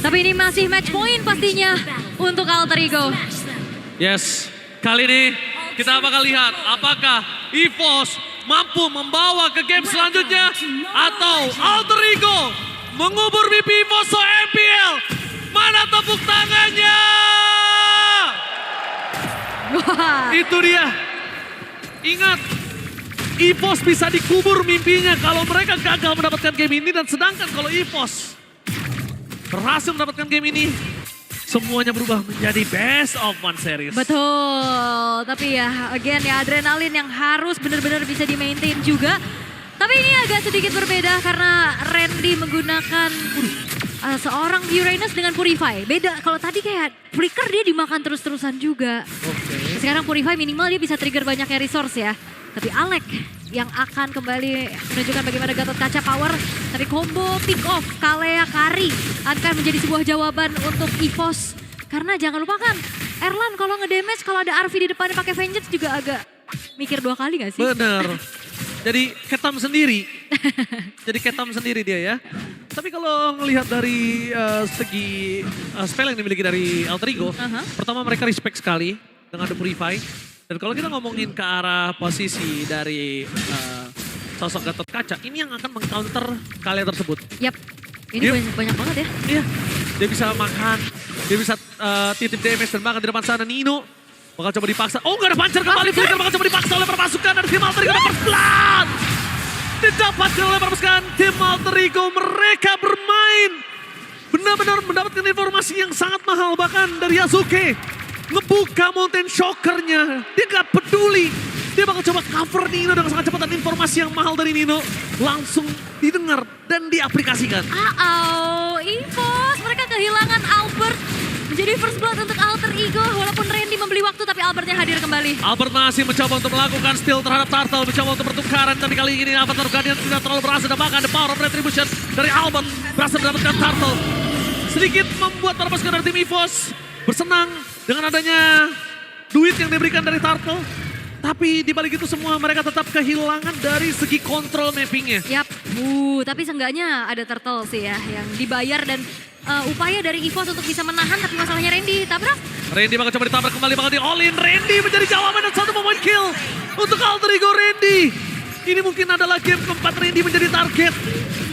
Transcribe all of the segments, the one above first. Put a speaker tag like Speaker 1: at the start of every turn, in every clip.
Speaker 1: Tapi ini masih match point pastinya untuk Alter Ego.
Speaker 2: Yes, kali ini kita bakal lihat apakah EVOS mampu membawa ke game selanjutnya atau Alter Ego mengubur mimpi EVOS so MPL. Mana tepuk tangannya?
Speaker 1: Wah.
Speaker 2: Itu dia. Ingat, EVOS bisa dikubur mimpinya kalau mereka gagal mendapatkan game ini, dan sedangkan kalau EVOS berhasil mendapatkan game ini, semuanya berubah menjadi best of one series.
Speaker 1: Betul, tapi ya again ya adrenalin yang harus benar-benar bisa di-maintain juga. Tapi ini agak sedikit berbeda karena Randy menggunakan seorang Uranus dengan Purify. Beda, kalau tadi kayak Flicker dia dimakan terus-terusan juga.
Speaker 2: Oke.
Speaker 1: Sekarang Purify minimal dia bisa trigger banyaknya resource ya. Tapi Alec yang akan kembali menunjukkan bagaimana Gatot Kaca power. Tapi combo pick off Kalea Kari akan menjadi sebuah jawaban untuk EVOS. Karena jangan lupakan, Erlan kalau nge-damage, kalau ada Arvi di depannya pakai Vengeance juga agak mikir dua kali gak sih?
Speaker 2: Bener. Jadi ketam sendiri. Jadi ketam sendiri dia ya. Tapi kalau ngelihat dari segi spell yang dimiliki dari Alter Ego, pertama mereka respect sekali dengan The Purify. Dan kalau kita ngomongin ke arah posisi dari sosok Gatot Kaca, ini yang akan meng-counter kalian tersebut.
Speaker 1: Yap, ini banyak banget ya.
Speaker 2: Iya, dia bisa makan, dia bisa titip damage dan bahkan di depan sana Nino bakal coba dipaksa. Oh, gak ada pancer kembali, Flicker bakal coba dipaksa oleh perpasukan dari tim Alter Ego. First blood didapatkan oleh perpasukan tim Alter Ego. Mereka bermain benar-benar mendapatkan informasi yang sangat mahal, bahkan dari Yasuke ngebuka Mountain Shockernya. Dia gak peduli, dia bakal coba cover Nino dengan sangat cepat, dan informasi yang mahal dari Nino langsung didengar dan diaplikasikan.
Speaker 1: EVOS mereka kehilangan Albert. Menjadi first blood untuk Alter Ego, walaupun Randy membeli waktu tapi Albertnya hadir kembali.
Speaker 2: Albert masih mencoba untuk melakukan steal terhadap Turtle, mencoba untuk pertukaran, tapi kali ini Avatar Guardian tidak terlalu berhasil, dan bahkan the power of retribution dari Albert berhasil mendapatkan Turtle. Sedikit membuat para pasukan dari tim EVOS bersenang dengan adanya duit yang diberikan dari Turtle. Tapi di balik itu semua mereka tetap kehilangan dari segi kontrol mappingnya.
Speaker 1: Yap, tapi seenggaknya ada Turtle sih ya yang dibayar, dan upaya dari EVOS untuk bisa menahan, tapi masalahnya Randy tabrak.
Speaker 2: Randy bakal coba ditabrak kembali, bakal di all-in. Randy menjadi jawaban dan satu moment kill untuk Alter Ego Randy. Ini mungkin adalah game keempat Randy menjadi target.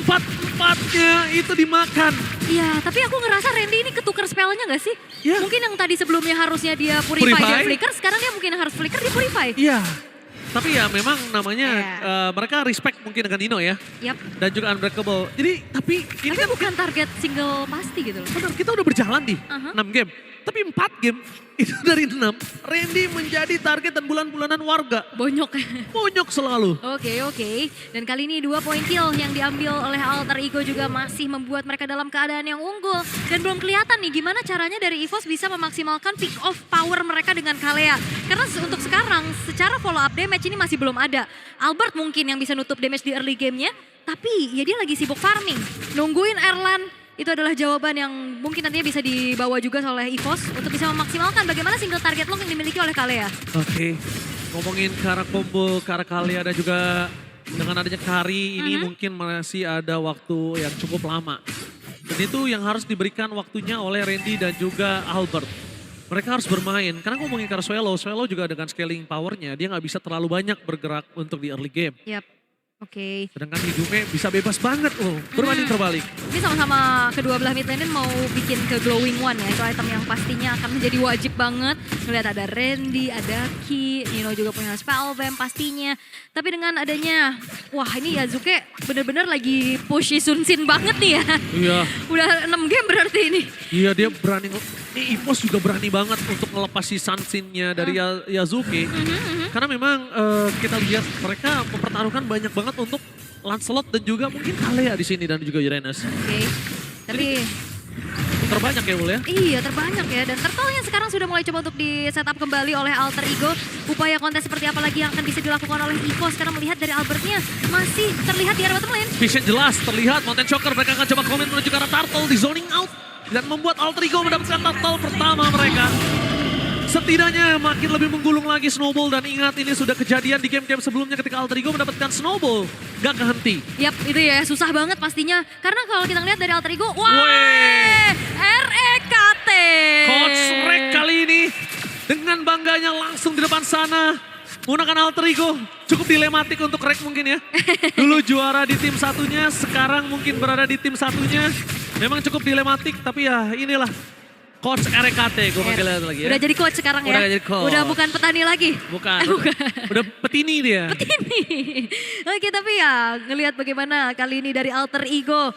Speaker 2: Empat-empatnya itu dimakan.
Speaker 1: Iya, tapi aku ngerasa Randy ini ketukar spellnya gak sih?
Speaker 2: Ya.
Speaker 1: Mungkin yang tadi sebelumnya harusnya dia Purify dan Flicker, sekarang dia mungkin harus Flicker, dia Purify.
Speaker 2: Iya. Tapi ya memang namanya mereka respect mungkin dengan Nino ya.
Speaker 1: Yap.
Speaker 2: Dan juga Unbreakable. Jadi tapi ini
Speaker 1: Tapi
Speaker 2: kan
Speaker 1: bukan target single pasti gitu loh.
Speaker 2: benar, kita udah berjalan di 6 game. Tapi 4 game itu dari 6, Randy menjadi target dan bulan-bulanan warga.
Speaker 1: Bonyok.
Speaker 2: Bonyok selalu.
Speaker 1: Oke. Dan kali ini 2 point kill yang diambil oleh Alter Ego juga masih membuat mereka dalam keadaan yang unggul. Dan belum kelihatan nih gimana caranya dari EVOS bisa memaksimalkan pick off power mereka dengan Kalea. Karena untuk sekarang secara follow up damage ini masih belum ada. Albert mungkin yang bisa nutup damage di early gamenya. Tapi ya dia lagi sibuk farming. Nungguin Erlan. Itu adalah jawaban yang mungkin nantinya bisa dibawa juga oleh EVOS untuk bisa memaksimalkan bagaimana single target lock yang dimiliki oleh Kalea.
Speaker 2: Oke. Ngomongin ke arah combo, ke arah Kalea dan juga dengan adanya Kari ini mungkin masih ada waktu yang cukup lama. Dan itu yang harus diberikan waktunya oleh Randy dan juga Albert. Mereka harus bermain, karena ngomongin ke arah Swallow juga dengan scaling powernya, dia nggak bisa terlalu banyak bergerak untuk di early game.
Speaker 1: Yap. Oke.
Speaker 2: Sedangkan Hidungnya bisa bebas banget loh, berbanding terbalik.
Speaker 1: Ini sama-sama kedua belah mid lane mau bikin ke Glowing One ya. Itu item yang pastinya akan menjadi wajib banget. Ngeliat ada Randy, ada Ki, Nino juga punya Spellbam pastinya. Tapi dengan adanya, wah ini Yasuke bener-bener lagi push Sun Sin banget nih ya.
Speaker 2: Iya.
Speaker 1: Udah 6 game berarti ini.
Speaker 2: Iya dia berani, ini EVOS juga berani banget untuk ngelepas si Sunsin-nya dari Yasuke. Karena memang kita lihat mereka mempertaruhkan banyak banget untuk Lancelot dan juga mungkin Kalea di sini dan juga Uranus.
Speaker 1: Oke. Tapi
Speaker 2: terbanyak ya Ul ya?
Speaker 1: iya terbanyak ya, dan Turtle-nya sekarang sudah mulai coba untuk di setup kembali oleh Alter Ego. Upaya kontes seperti apa lagi yang akan bisa dilakukan oleh EVOS karena melihat dari Albertnya masih terlihat di area bottom lane.
Speaker 2: Vision jelas terlihat, Mountain Shocker mereka akan coba komen menuju ke arah Turtle di zoning out. Dan membuat Alter Ego mendapatkan Turtle pertama mereka. Setidaknya makin lebih menggulung lagi Snowball, dan ingat ini sudah kejadian di game-game sebelumnya ketika Alter Ego mendapatkan Snowball. Gak kehenti.
Speaker 1: Yap, itu ya susah banget pastinya. Karena kalau kita lihat dari Alter Ego, wah,
Speaker 2: bangga-bangganya langsung di depan sana. Menggunakan alter ego, cukup dilematik untuk Rek mungkin ya. Dulu juara di tim satunya, sekarang mungkin berada di tim satunya. Memang cukup dilematik, tapi ya inilah Coach RKT, gue panggil lagi ya.
Speaker 1: Udah jadi coach sekarang ya?
Speaker 2: Udah jadi coach.
Speaker 1: Udah bukan petani lagi?
Speaker 2: Bukan, udah petini dia.
Speaker 1: Petini. Oke, tapi ya ngelihat bagaimana kali ini dari alter ego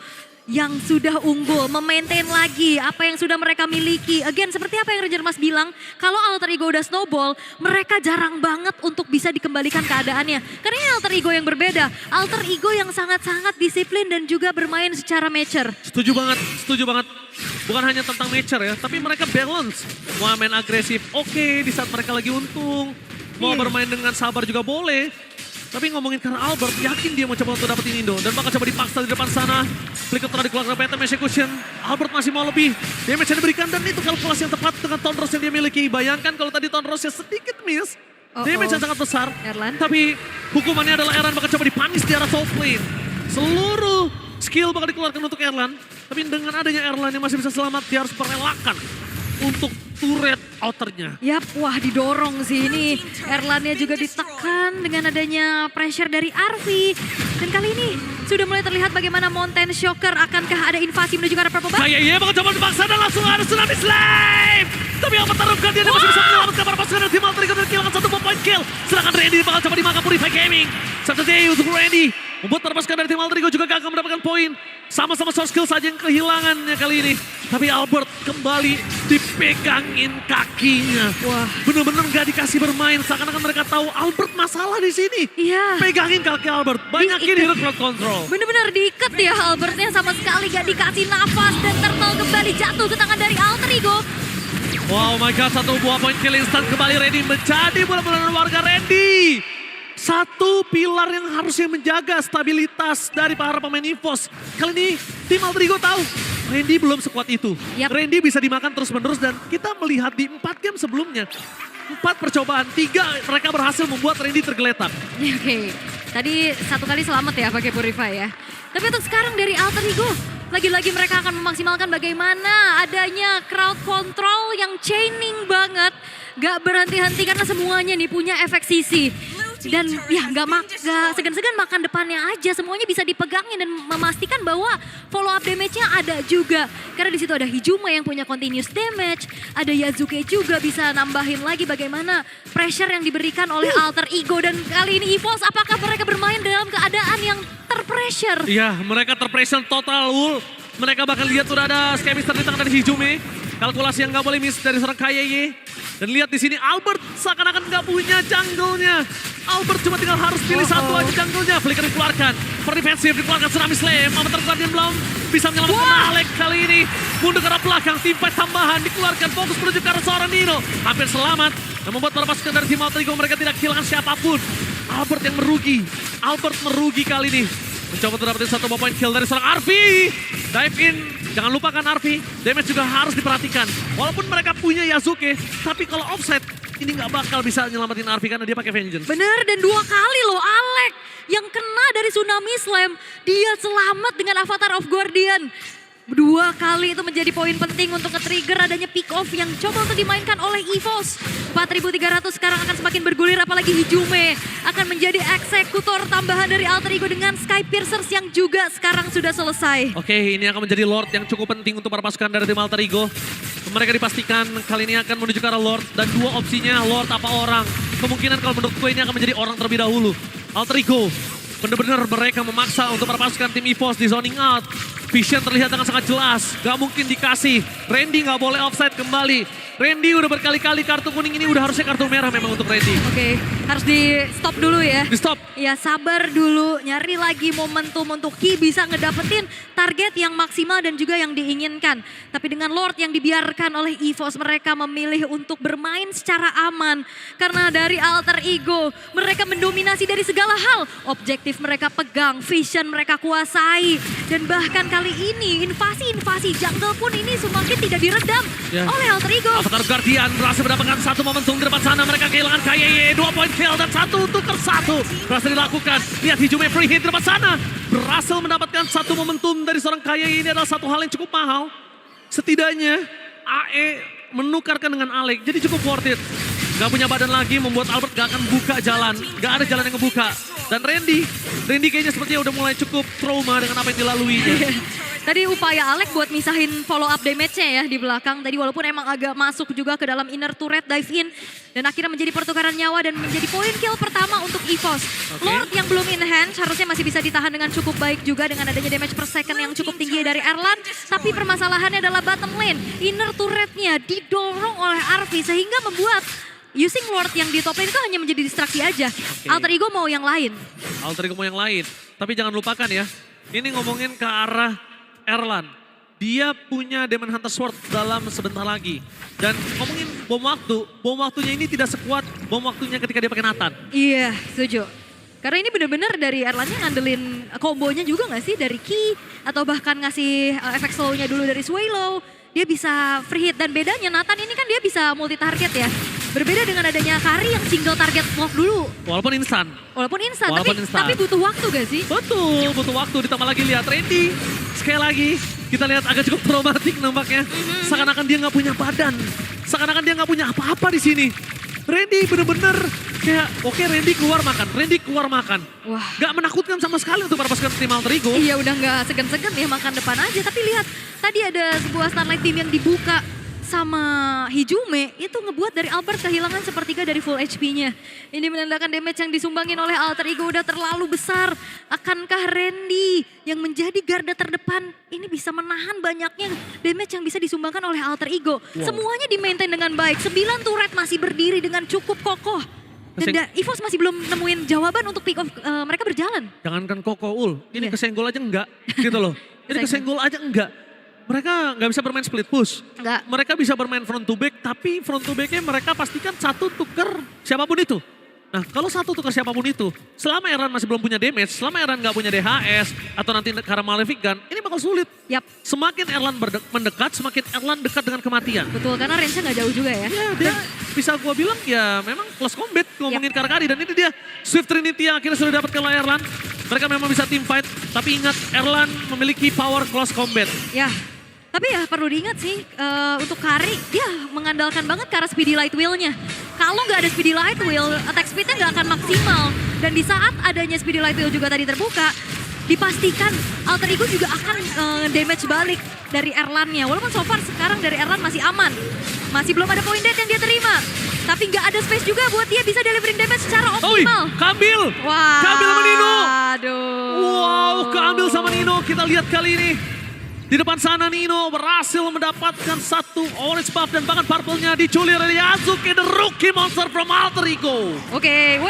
Speaker 1: yang sudah unggul, memaintain lagi apa yang sudah mereka miliki. Again, seperti apa yang Ranger Mas bilang, kalau alter ego udah snowball, mereka jarang banget untuk bisa dikembalikan keadaannya. Karena ini alter ego yang berbeda, alter ego yang sangat-sangat disiplin dan juga bermain secara mature.
Speaker 2: Setuju banget, setuju banget. Bukan hanya tentang mature ya, tapi mereka balance. Mau main agresif, oke, di saat mereka lagi untung. Mau bermain dengan sabar juga boleh. Tapi ngomongin karena Albert, yakin dia mau coba untuk dapetin Indo. Dan bakal coba dipaksa di depan sana. Flicker telah dikeluarkan Phantom Execution. Albert masih mau lebih. Damage yang diberikan dan itu kalkulasi yang tepat dengan Tonros yang dia miliki. Bayangkan kalau tadi Tonrosnya sedikit miss. Damage yang sangat besar.
Speaker 1: Erlan.
Speaker 2: Tapi hukumannya adalah Erlan bakal coba dipanis di arah top lane. Seluruh skill bakal dikeluarkan untuk Erlan. Tapi dengan adanya Erlan yang masih bisa selamat, dia harus merelakan untuk turret outernya.
Speaker 1: Yap, wah didorong sih ini. Erlannya juga ditekan dengan adanya pressure dari Arvi. Dan kali ini sudah mulai terlihat bagaimana Mountain Shocker. Akankah ada invasi menuju ke arah Purple Buff?
Speaker 2: Kayaknya bakal coba dipaksa dan langsung ada Tsunami Slave. Tapi yang pertaruhkan dia masih bisa menyelamatkan para pasukan dari tim Alter Ego dan kehilangan satu point kill. Sedangkan Randy bakal coba dimakan Purify Gaming. Satu day untuk Randy. Membuat para pasukan dari tim Alter Ego juga gagal mendapatkan poin. Sama-sama source skill saja yang kehilangannya kali ini. Tapi Albert kembali dipegangin kakinya.
Speaker 1: Wah.
Speaker 2: Bener-bener gak dikasih bermain. Seakan-akan mereka tahu Albert masalah di sini.
Speaker 1: Iya.
Speaker 2: Pegangin kaki Albert. Banyakin hero crowd control.
Speaker 1: Bener-bener diikat ya Albertnya, sama sekali gak dikasih nafas. Dan Turtle kembali jatuh ke tangan dari Alter Ego.
Speaker 2: Wow, my God, satu buah point kill instant kembali Randy menjadi bola-bola warga Randy. Satu pilar yang harusnya menjaga stabilitas dari para pemain EVOS. Kali ini tim Alter Ego tahu Randy belum sekuat itu.
Speaker 1: Yap.
Speaker 2: Randy bisa dimakan terus-menerus dan kita melihat di 4 game sebelumnya. 4 percobaan, 3 mereka berhasil membuat Randy tergeletak.
Speaker 1: Oke, tadi satu kali selamat ya pakai Purify ya. Tapi untuk sekarang dari Alter Ego, lagi-lagi mereka akan memaksimalkan bagaimana adanya crowd control yang chaining banget. Gak berhenti-henti karena semuanya nih punya efek sisi. Dan ya gak segan-segan makan depannya aja. Semuanya bisa dipegangin dan memastikan bahwa follow up damage-nya ada juga. Karena di situ ada Hijuma yang punya continuous damage. Ada Yazuke juga bisa nambahin lagi bagaimana pressure yang diberikan oleh Alter Ego. Dan kali ini EVOS, apakah mereka bermain dalam keadaan yang terpressure?
Speaker 2: Iya, mereka terpressure total, Wul. Mereka bakal lihat sudah ada Skemister di tangan dari Hijume. Kalkulasi yang gak boleh miss dari seorang KYY. Dan lihat di sini Albert seakan-akan gak punya jungle-nya. Albert cuma tinggal harus pilih satu aja jungle-nya. Flicker dikeluarkan, for defensive dikeluarkan Tsunami Slam. Amateur Guardian belum bisa menyelamatkan Alex kali ini. Mundur ke arah belakang, tim fight tambahan dikeluarkan. Fokus menuju ke arah seorang Nino. Hampir selamat. Dan membuat para pasukan dari tim Alter Ego mereka tidak kehilangan siapapun. Albert yang merugi. Albert merugi kali ini. Mencoba untuk dapetin satu point kill dari seorang Arvi. Dive in. Jangan lupakan Arvi, damage juga harus diperhatikan. Walaupun mereka punya Yazuke, tapi kalau offset, ini nggak bakal bisa nyelamatin Arvi karena dia pakai Vengeance.
Speaker 1: Bener, dan 2 kali loh Alex yang kena dari Tsunami Slam. Dia selamat dengan Avatar of Guardian. 2 kali itu menjadi poin penting untuk nge-trigger adanya pick off yang coba untuk dimainkan oleh EVOS. 4.300 sekarang akan semakin bergulir, apalagi Hijume akan menjadi eksekutor tambahan dari Alter Ego dengan Sky Piercers yang juga sekarang sudah selesai.
Speaker 2: Oke, ini akan menjadi Lord yang cukup penting untuk para pasukan dari tim Alter Ego. Mereka dipastikan kali ini akan menuju ke arah Lord dan 2 opsinya Lord apa orang. Kemungkinan kalau menurut gue ini akan menjadi orang terlebih dahulu. Alter Ego benar-benar mereka memaksa untuk para pasukan tim EVOS di zoning out. Vision terlihat dengan sangat jelas, gak mungkin dikasih. Randy gak boleh offside kembali. Randy udah berkali-kali kartu kuning, ini udah harusnya kartu merah memang untuk Randy.
Speaker 1: Oke, harus di stop dulu ya.
Speaker 2: Di stop.
Speaker 1: Ya sabar dulu, nyari lagi momentum untuk Ki bisa ngedapetin target yang maksimal dan juga yang diinginkan. Tapi dengan Lord yang dibiarkan oleh EVOS, mereka memilih untuk bermain secara aman. Karena dari Alter Ego, mereka mendominasi dari segala hal. Objektif mereka pegang, vision mereka kuasai. Dan bahkan kali ini invasi-invasi jungle pun ini semakin tidak diredam oleh Alter Ego.
Speaker 2: Avatar Guardian berhasil mendapatkan satu momentum di depan sana. Mereka kehilangan KYY, 2 point kill dan 1 tukar 1. Berhasil dilakukan. Lihat Hijume free hit di depan sana. Berhasil mendapatkan satu momentum dari seorang KYY. Ini adalah satu hal yang cukup mahal. Setidaknya AE menukarkan dengan Alex. Jadi cukup worth it. Gak punya badan lagi, membuat Albert gak akan buka jalan. Gak ada jalan yang ngebuka. Dan Randy kayaknya sepertinya udah mulai cukup trauma dengan apa yang dilaluinya.
Speaker 1: Tadi upaya Alek buat misahin follow up damage-nya ya di belakang. Tadi walaupun emang agak masuk juga ke dalam inner turret dive in. Dan akhirnya menjadi pertukaran nyawa dan menjadi poin kill pertama untuk EVOS. Lord yang belum in hand harusnya masih bisa ditahan dengan cukup baik juga dengan adanya damage per second yang cukup tinggi dari Erlan. Tapi permasalahannya adalah bottom lane. Inner turretnya didorong oleh Arvi sehingga membuat using Lord yang di top lane itu hanya menjadi distraksi aja. Alter Ego mau yang lain.
Speaker 2: Alter Ego mau yang lain. Tapi jangan lupakan ya, ini ngomongin ke arah Erlan. Dia punya Demon Hunter Sword dalam sebentar lagi. Dan ngomongin bom waktunya ini tidak sekuat bom waktunya ketika dia pakai Nathan.
Speaker 1: Iya, setuju. Karena ini benar-benar dari Erlannya ngandelin kombonya juga gak sih? Dari Ki atau bahkan ngasih efek slow-nya dulu dari Swallow. Dia bisa free hit dan bedanya Nathan ini kan dia bisa multi target ya. Berbeda dengan adanya Kari yang single target lock dulu.
Speaker 2: Walaupun instan.
Speaker 1: Tapi butuh waktu gak sih?
Speaker 2: Betul, butuh waktu. Ditambah lagi lihat Randy. Sekali lagi kita lihat agak cukup traumatik nampaknya. Seakan-akan dia nggak punya badan. Seakan-akan dia nggak punya apa-apa di sini. Randy bener-bener kayak oke, Randy keluar makan.
Speaker 1: Wah.
Speaker 2: Gak menakutkan sama sekali untuk para pasukan tim Alter Ego.
Speaker 1: Iya udah nggak segan-segan ya makan depan aja. Tapi lihat tadi ada sebuah Starlight Beam yang dibuka sama Hijume itu ngebuat dari Albert kehilangan sepertiga dari full HP-nya. Ini menandakan damage yang disumbangin oleh Alter Ego udah terlalu besar. Akankah Randy yang menjadi garda terdepan ini bisa menahan banyaknya damage yang bisa disumbangkan oleh Alter Ego? Semuanya di-maintain dengan baik. 9 turret masih berdiri dengan cukup kokoh. Dan EVOS masih belum nemuin jawaban untuk pick off mereka berjalan.
Speaker 2: Jangankan Koko Ul, ini kesenggol aja enggak gitu loh. Ini kesenggol aja enggak. Mereka nggak bisa bermain split push.
Speaker 1: Enggak.
Speaker 2: Mereka bisa bermain front to back, tapi front to backnya mereka pastikan satu tuker siapapun itu. Nah kalau satu tuker siapapun itu, selama Erlan masih belum punya damage, selama Erlan nggak punya DHS, atau nanti karena Malefic Gun, ini bakal sulit.
Speaker 1: Yap.
Speaker 2: Semakin Erlan mendekat, semakin Erlan dekat dengan kematian.
Speaker 1: Betul, karena range-nya nggak jauh juga ya.
Speaker 2: Ya dia bisa gua bilang ya memang close combat ngomongin Karkari. Dan ini dia Swift Trinity yang akhirnya sudah dapat ke Erlan. Mereka memang bisa team fight, tapi ingat Erlan memiliki power close combat.
Speaker 1: Ya. Tapi ya perlu diingat sih, untuk Kari dia mengandalkan banget ke arah Speedy Light Wheel-nya. Kalau nggak ada Speedy Light Wheel, attack speed-nya nggak akan maksimal. Dan di saat adanya Speedy Light Wheel juga tadi terbuka, dipastikan Alter Ego juga akan damage balik dari Erlan-nya. Walaupun so far sekarang dari Erlan masih aman. Masih belum ada point dead yang dia terima. Tapi nggak ada space juga buat dia bisa delivering damage secara optimal.
Speaker 2: Kambil!
Speaker 1: Wah,
Speaker 2: Kambil sama Nino!
Speaker 1: Aduh.
Speaker 2: Wow, keambil sama Nino. Kita lihat kali ini. Di depan sana Nino berhasil mendapatkan satu orange buff dan bahkan purple-nya diculir oleh Yasuke, the rookie monster from Alter Ego.
Speaker 1: Oke,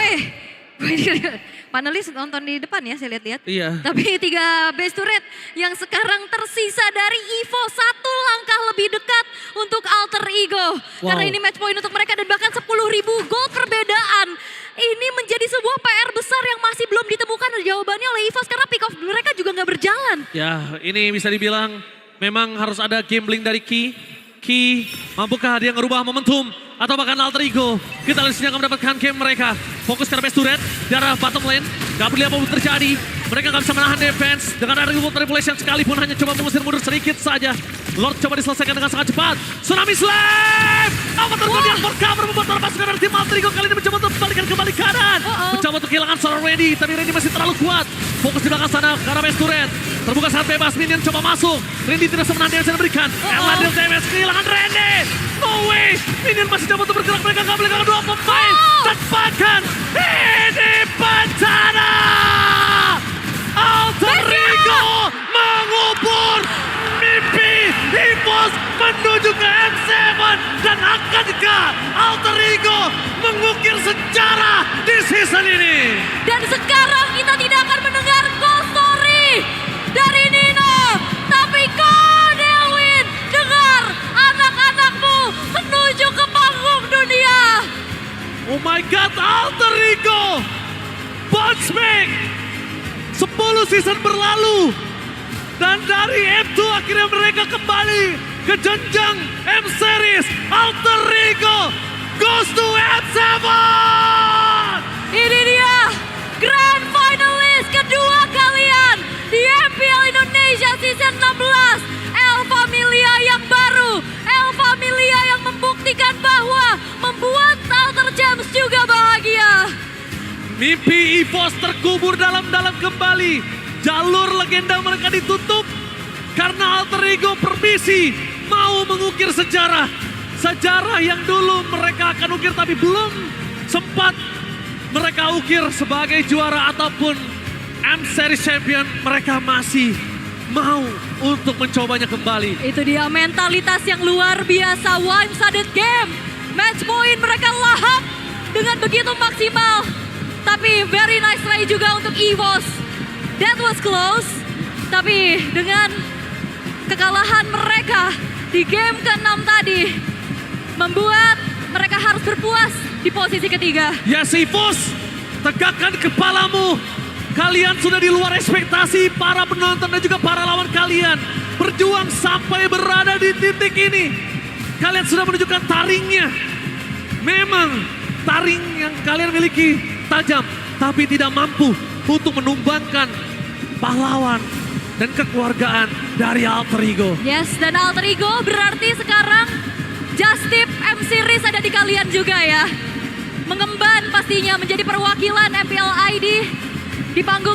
Speaker 1: panelis nonton di depan ya saya lihat-lihat.
Speaker 2: Iya.
Speaker 1: Tapi 3 base turret yang sekarang tersisa dari EVO 1 langkah lebih dekat untuk Alter Ego.
Speaker 2: Wow.
Speaker 1: Karena ini match point untuk mereka dan bahkan 10.000 gold perbedaan. Ini menjadi sebuah PR besar yang masih belum ditemukan jawabannya oleh EVOS karena pick off mereka juga nggak berjalan.
Speaker 2: Ya, ini bisa dibilang memang harus ada gambling dari Ki. Ki, mampukah dia ngerubah momentum atau bahkan Alter Ego? Kita lihat akan mendapatkan game mereka. Fokus ke base turret, di arah bottom lane. Gak peduli apa pun terjadi. Mereka gak bisa menahan defense. Dengan ada reward manipulation sekalipun hanya coba mengusir mundur sedikit saja. Lord coba diselesaikan dengan sangat cepat. Tsunami Slam! Avatar God yang cover membuat para pasukan dari tim Alter Ego kali ini mencoba untuk membalikan kembali kanan. Mencoba untuk kehilangan seorang Randy, tapi Randy masih terlalu kuat. Fokus di belakang sana ke arah base turret. Terbuka saat bebas, Minion coba masuk. Randy tidak bisa menahan damage yang diberikan. Erlan deal damage, kehilangan Randy. No way! Minion masih coba untuk bergerak, mereka gak boleh ganggu dua pemain. Dan bahkan ini bencana! Alter Ego mengubur mimpi EVOS menuju ke M7. Dan akankah Alter Ego mengukir sejarah di season ini?
Speaker 1: Dan sekarang kita tidak akan mendengar ghost story dari Nino. Tapi kau Delwin, dengar anak-anakmu menuju ke panggung dunia.
Speaker 2: Oh my God, Alter Ego bounce back. 10 season berlalu. Dan dari M2 akhirnya mereka kembali ke jenjang M-Series. Alter Ego goes to M7.
Speaker 1: Ini dia Grand Finalist kedua kalian di MPL Indonesia Season 16. El Familia yang baru, El Familia yang membuktikan bahwa membuat Alter
Speaker 2: Mimpi EVOS terkubur dalam-dalam kembali. Jalur legenda mereka ditutup karena Alter Ego permisi mau mengukir sejarah. Sejarah yang dulu mereka akan ukir tapi belum sempat mereka ukir sebagai juara ataupun M-Series Champion. Mereka masih mau untuk mencobanya kembali.
Speaker 1: Itu dia mentalitas yang luar biasa. One-sided game. Match point mereka lahap dengan begitu maksimal. Tapi very nice try juga untuk EVOS. That was close. Tapi dengan kekalahan mereka di game ke-6 tadi membuat mereka harus berpuas di posisi ketiga.
Speaker 2: Yes, EVOS, tegakkan kepalamu. Kalian sudah di luar ekspektasi para penonton dan juga para lawan kalian. Berjuang sampai berada di titik ini. Kalian sudah menunjukkan taringnya. Memang taring yang kalian miliki tajam, tapi tidak mampu untuk menumbangkan pahlawan dan kekeluargaan dari Alter Ego.
Speaker 1: Yes, dan Alter Ego berarti sekarang Just Tip M-Series ada di kalian juga ya. Mengemban pastinya menjadi perwakilan MPL ID di panggung